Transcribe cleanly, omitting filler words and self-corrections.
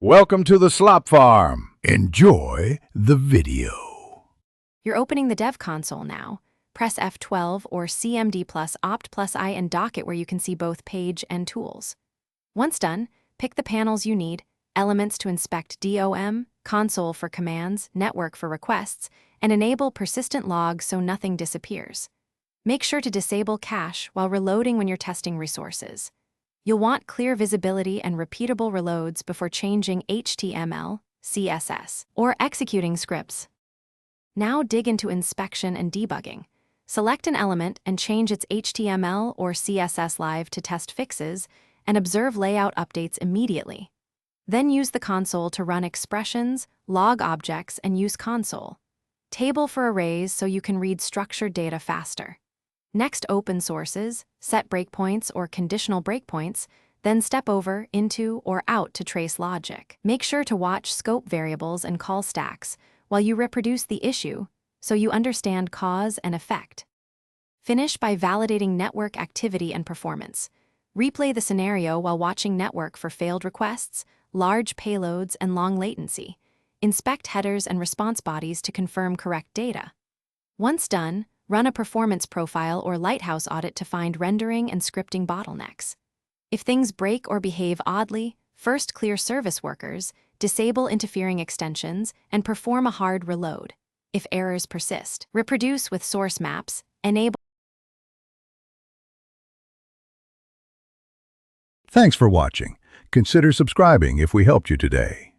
Welcome to the Slop Farm. Enjoy the video. You're opening the Dev Console now. Press F12 or CMD plus Opt plus I and dock it where you can see both page and tools. Once done, pick the panels you need, Elements to inspect DOM, Console for commands, Network for requests, and enable persistent logs so nothing disappears. Make sure to disable cache while reloading when you're testing resources. You'll want clear visibility and repeatable reloads before changing HTML, CSS, or executing scripts. Now dig into inspection and debugging. Select an element and change its HTML or CSS live to test fixes and observe layout updates immediately. Then use the console to run expressions, log objects, and use console. Table for arrays so you can read structured data faster. Next, open sources, set breakpoints or conditional breakpoints, then step over, into, or out to trace logic. Make sure to watch scope variables and call stacks while you reproduce the issue so you understand cause and effect. Finish by validating network activity and performance. Replay the scenario while watching network for failed requests, large payloads, and long latency. Inspect headers and response bodies to confirm correct data. Once done, run a performance profile or lighthouse audit to find rendering and scripting bottlenecks. If things break or behave oddly, first clear service workers, disable interfering extensions, and perform a hard reload. If errors persist, reproduce with source maps, enable. Thanks for watching. Consider subscribing if we helped you today.